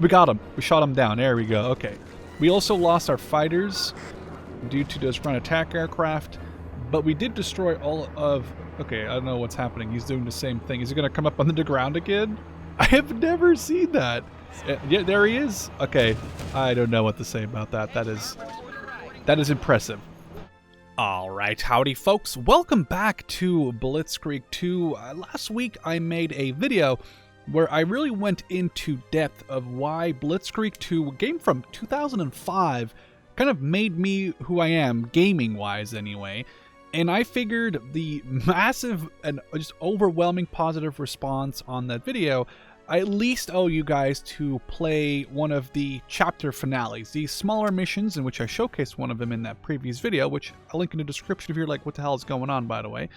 We got him. We shot him down. There we go. Okay. We also lost our fighters due to those ground attack aircraft, but we did destroy all of... Okay, I don't know what's happening. He's doing the same thing. Is he going to come up on the ground again? I have never seen that. Yeah, there he is. Okay, I don't know what to say about that. That is impressive. Alright, howdy folks. Welcome back to Blitzkrieg II. Last week I made a video where I really went into depth of why Blitzkrieg II, a game from 2005, kind of made me who I am, gaming-wise anyway. And I figured the massive and just overwhelming positive response on that video, I at least owe you guys to play one of the chapter finales, these smaller missions in which I showcased one of them in that previous video, which I'll link in the description if you're like, what the hell is going on, by the way.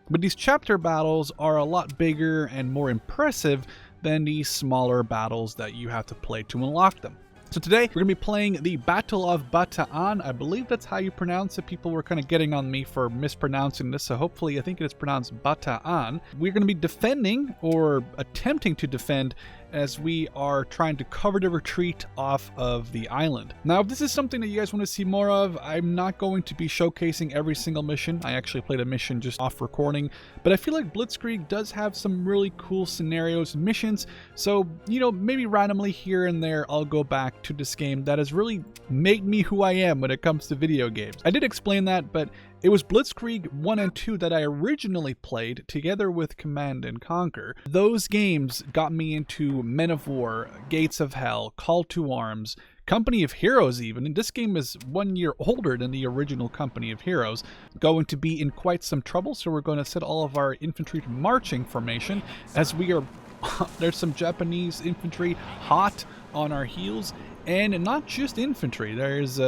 But these chapter battles are a lot bigger and more impressive than these smaller battles that you have to play to unlock them. So today, we're going to be playing the Battle of Bataan. I believe that's how you pronounce it. People were kind of getting on me for mispronouncing this, so hopefully I think it is pronounced Bataan. We're going to be defending, or attempting to defend, as we are trying to cover the retreat off of the island. Now, if this is something that you guys want to see more of, I'm not going to be showcasing every single mission. I actually played a mission just off recording, but I feel like Blitzkrieg does have some really cool scenarios and missions, so, you know, maybe randomly here and there I'll go back to this game that has really made me who I am when it comes to video games. I did explain that, but it was Blitzkrieg 1 and 2 that I originally played together with Command & Conquer. Those games got me into Men of War, Gates of Hell, Call to Arms, Company of Heroes even, and this game is 1 year older than the original Company of Heroes. Going to be in quite some trouble, so we're going to set all of our infantry to marching formation as we are... There's some Japanese infantry hot on our heels. And not just infantry, there's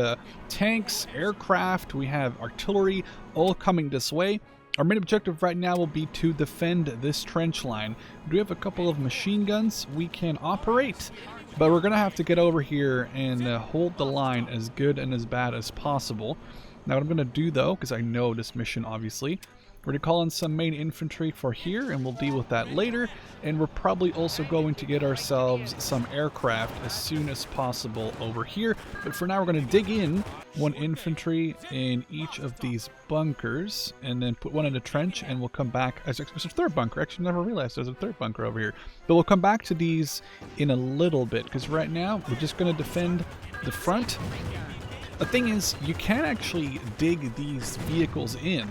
tanks, aircraft, we have artillery, all coming this way. Our main objective right now will be to defend this trench line. We do have a couple of machine guns we can operate, but we're going to have to get over here and hold the line as good and as bad as possible. Now what I'm going to do though, because I know this mission obviously, we're going to call in some main infantry for here, and we'll deal with that later. And we're probably also going to get ourselves some aircraft as soon as possible over here. But for now, we're going to dig in one infantry in each of these bunkers, and then put one in a trench, and we'll come back. There's a third bunker. Actually, never realized there's a third bunker over here. But we'll come back to these in a little bit, because right now, we're just going to defend the front. The thing is, you can actually dig these vehicles in,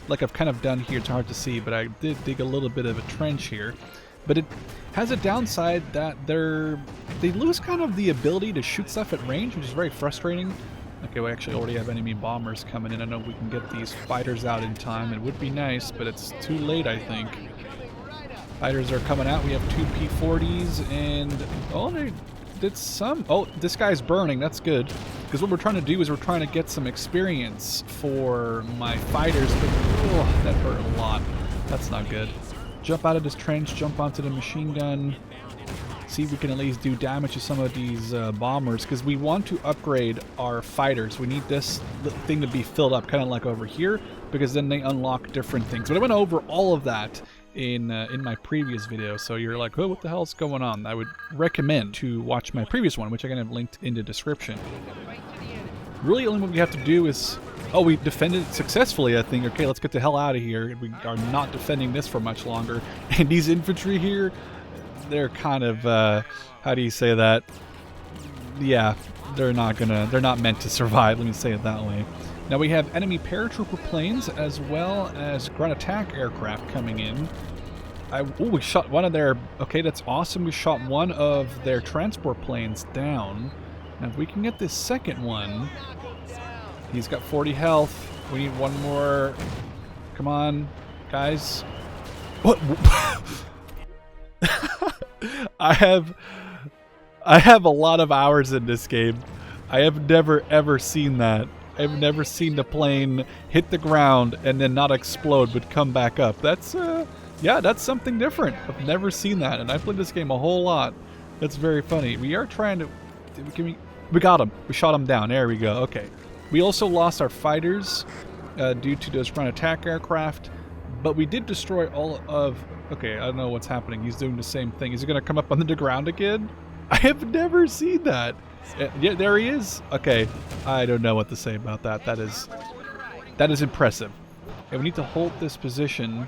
like I've kind of done here. It's hard to see, but I did dig a little bit of a trench here. But it has a downside that they lose kind of the ability to shoot stuff at range, which is very frustrating. Okay, we actually already have enemy bombers coming in. I know we can get these fighters out in time. It would be nice, but it's too late, I think. Fighters are coming out. We have two P-40s, and oh, they did some... Oh, this guy's burning. That's good. Because what we're trying to do is we're trying to get some experience for my fighters, but oh, that hurt a lot. That's not good. Jump out of this trench, jump onto the machine gun, see if we can at least do damage to some of these bombers, because we want to upgrade our fighters. We need this thing to be filled up, kind of like over here, because then they unlock different things. But I went over all of that in my previous video, so you're like, oh, what the hell is going on? I would recommend to watch my previous one, which I can have linked in the description. Really, only what we have to do is... Oh, we defended it successfully, I think. Okay, let's get the hell out of here. We are not defending this for much longer. And these infantry here, they're kind of, how do you say that? Yeah, they're not meant to survive, let me say it that way. Now we have enemy paratrooper planes as well as ground attack aircraft coming in. Oh, we shot one of their... Okay, that's awesome. We shot one of their transport planes down. Now if we can get this second one... He's got 40 health. We need one more. Come on, guys. What? I have a lot of hours in this game. I have never ever seen that. I've never seen the plane hit the ground and then not explode but come back up. That's yeah, that's something different. I've never seen that, and I played this game a whole lot. That's very funny. We are trying to... We got him. We shot him down. There we go. Okay. We also lost our fighters due to those ground attack aircraft, but we did destroy all of... Okay, I don't know what's happening. He's doing the same thing. Is he going to come up on the ground again? I have never seen that. Yeah, there he is. Okay, I don't know what to say about that. That is impressive. And we need to hold this position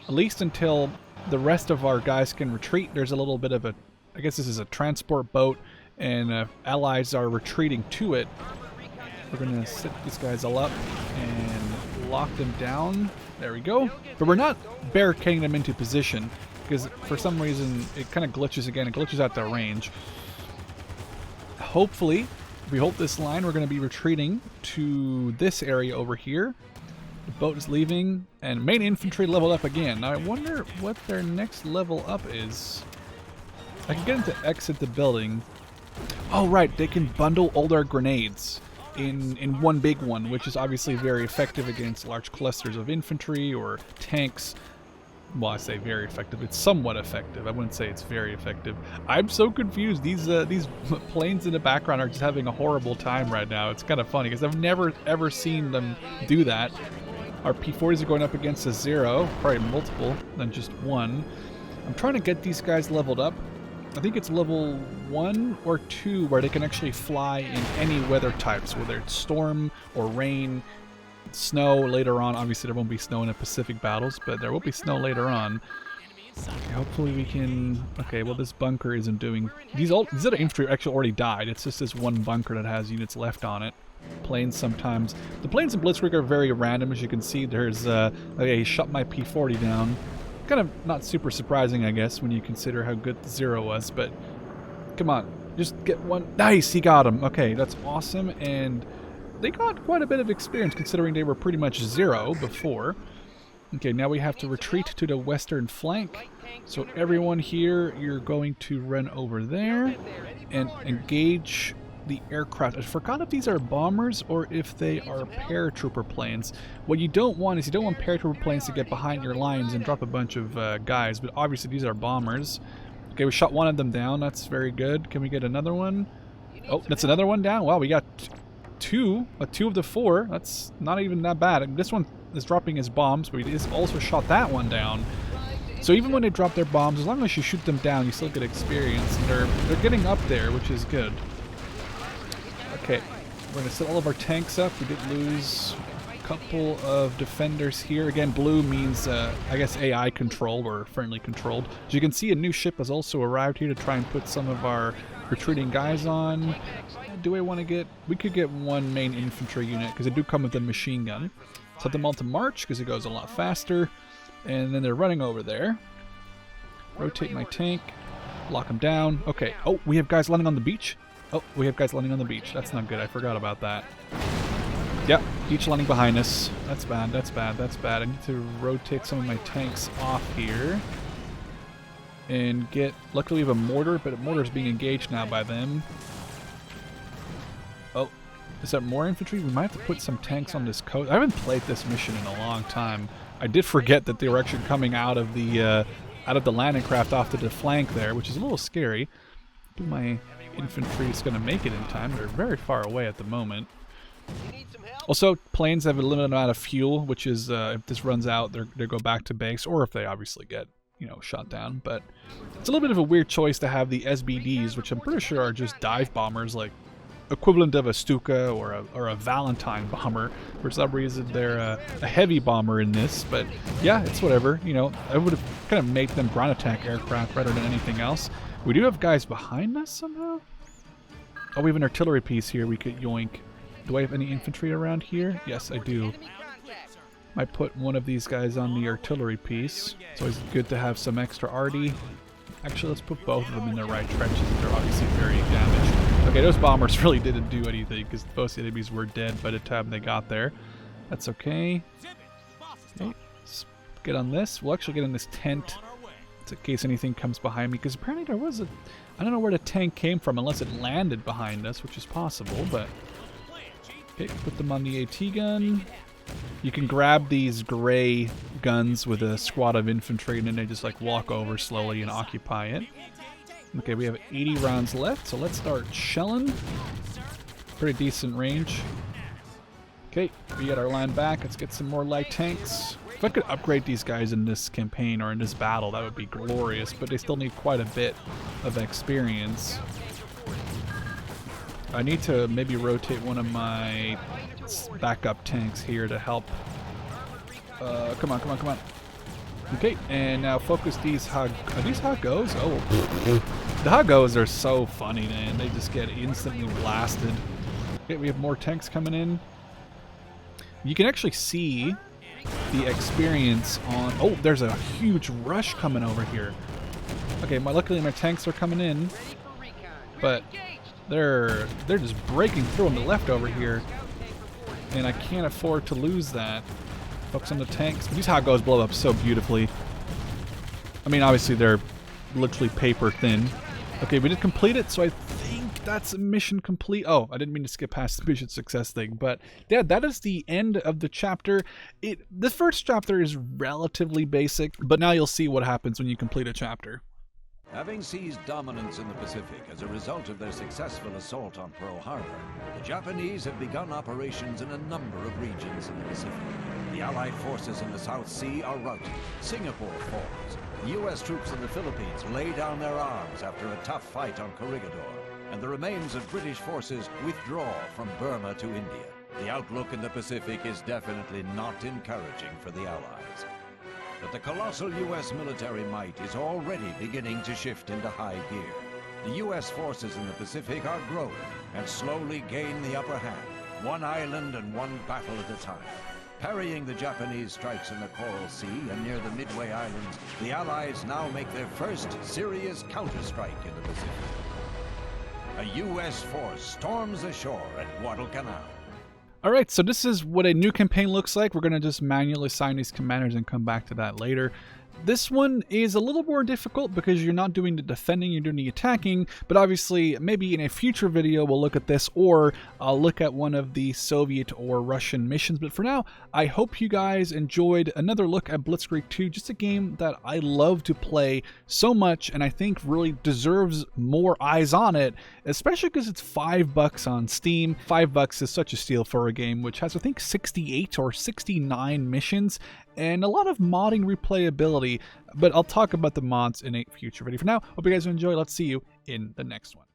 at least until the rest of our guys can retreat. There's a little bit of a, I guess this is a transport boat, and allies are retreating to it. We're gonna set these guys all up and lock them down. There we go. But we're not barricading them into position because for some reason it kind of glitches again. It glitches out their range. Hopefully, if we hold this line, we're going to be retreating to this area over here. The boat is leaving, and main infantry leveled up again. Now I wonder what their next level up is. I can get them to exit the building. Oh right, they can bundle all their grenades in one big one, which is obviously very effective against large clusters of infantry or tanks. Well, I say very effective. It's somewhat effective. I wouldn't say it's very effective. I'm so confused. These planes in the background are just having a horrible time right now. It's kind of funny because I've never ever seen them do that. Our P-40s are going up against a 0, probably multiple than just one. I'm trying to get these guys leveled up. I think it's level 1 or 2 where they can actually fly in any weather types, whether it's storm or rain. Snow later on. Obviously there won't be snow in the Pacific battles, but there will be snow later on. Okay, hopefully we can... Okay, well this bunker isn't doing... These other infantry actually already died. It's just this one bunker that has units left on it. Planes sometimes... The planes in Blitzkrieg are very random, as you can see. There's... Okay, he shot my P-40 down. Kind of not super surprising, I guess, when you consider how good the 0 was, but... Come on, just get one... Nice, he got him! Okay, that's awesome, and... They got quite a bit of experience considering they were pretty much 0 before. Okay, now we have to retreat to the western flank. So everyone here, you're going to run over there and engage the aircraft. I forgot if these are bombers or if they are paratrooper planes. What you don't want is you don't want paratrooper planes to get behind your lines and drop a bunch of guys, but obviously these are bombers. Okay, we shot one of them down. That's very good. Can we get another one? Oh, that's another one down. Wow, we got... two of the 4. That's not even that bad. This one is dropping his bombs, but he also shot that one down. So even when they drop their bombs, as long as you shoot them down, you still get experience. And they're getting up there, which is good. Okay, we're gonna set all of our tanks up. We did lose a couple of defenders here. Again, blue means I guess AI controlled or friendly controlled. As you can see, a new ship has also arrived here to try and put some of our retreating guys on. Do I want to get... We could get one main infantry unit because they do come with a machine gun. Set them all to march because it goes a lot faster. And then they're running over there. Rotate my tank. Lock them down. Okay. Oh, we have guys landing on the beach. Oh, we have guys landing on the beach. That's not good. I forgot about that. Yep, beach landing behind us. That's bad. That's bad. That's bad. I need to rotate some of my tanks off here. And get... Luckily we have a mortar, but a mortar is being engaged now by them. Oh, is that more infantry? We might have to put some tanks on this coast. I haven't played this mission in a long time. I did forget that they were actually coming out of the landing craft off to the flank there, which is a little scary. I think my infantry is going to make it in time. They're very far away at the moment. Also, planes have a limited amount of fuel, which is if this runs out, they go back to base, or if they obviously get, you know, shot down. But it's a little bit of a weird choice to have the SBDs, which I'm pretty sure are just dive bombers, like equivalent of a Stuka or a Valentine bomber. For some reason, they're a heavy bomber in this, but yeah, it's whatever. You know, I would have kind of made them ground attack aircraft rather than anything else. We do have guys behind us somehow. Oh, we have an artillery piece here we could yoink. Do I have any infantry around here? Yes, I do. Might put one of these guys on the artillery piece. It's always good to have some extra arty. Actually, let's put both of them in the right trenches. They're obviously very damaged. Okay, those bombers really didn't do anything because both the enemies were dead by the time they got there. That's okay. Okay, let's get on this. We'll actually get in this tent in case anything comes behind me, because apparently there was a... I don't know where the tank came from unless it landed behind us, which is possible, but... Okay, put them on the AT gun. You can grab these gray guns with a squad of infantry and then they just like walk over slowly and occupy it. Okay, we have 80 rounds left, so let's start shelling. Pretty decent range. Okay, we got our line back. Let's get some more light tanks. If I could upgrade these guys in this campaign or in this battle, that would be glorious, but they still need quite a bit of experience. I need to maybe rotate one of my backup tanks here to help. Come on, come on, come on. Okay, and now focus these Are these Hagos? Oh, the Hagos are so funny, man. They just get instantly blasted. Okay, we have more tanks coming in. You can actually see the experience on... Oh, there's a huge rush coming over here. Okay, luckily my tanks are coming in, but they're just breaking through on the left over here, and I can't afford to lose that. Focus on the tanks. These Hagos blow up so beautifully. I mean, obviously they're literally paper thin. Okay, we did complete it, so I think that's a mission complete. Oh, I didn't mean to skip past the mission success thing, but yeah, that is the end of the chapter. The first chapter is relatively basic, but now you'll see what happens when you complete a chapter. Having seized dominance in the Pacific as a result of their successful assault on Pearl Harbor, the Japanese have begun operations in a number of regions in the Pacific. The Allied forces in the South Sea are routed. Singapore falls. The U.S. troops in the Philippines lay down their arms after a tough fight on Corregidor, and the remains of British forces withdraw from Burma to India. The outlook in the Pacific is definitely not encouraging for the Allies. But the colossal U.S. military might is already beginning to shift into high gear. The U.S. forces in the Pacific are growing and slowly gain the upper hand, one island and one battle at a time. Parrying the Japanese strikes in the Coral Sea and near the Midway Islands, the Allies now make their first serious counterstrike in the Pacific. A U.S. force storms ashore at Guadalcanal. Alright, so this is what a new campaign looks like. We're going to just manually assign these commanders and come back to that later. This one is a little more difficult because you're not doing the defending, you're doing the attacking, but obviously maybe in a future video we'll look at this, or I'll look at one of the Soviet or Russian missions. But for now, I hope you guys enjoyed another look at Blitzkrieg II, just a game that I love to play so much and I think really deserves more eyes on it, especially because it's $5 on Steam. $5 is such a steal for a game which has, I think, 68 or 69 missions and a lot of modding replayability, but I'll talk about the mods in a future video. For now, hope you guys enjoy. Let's see you in the next one.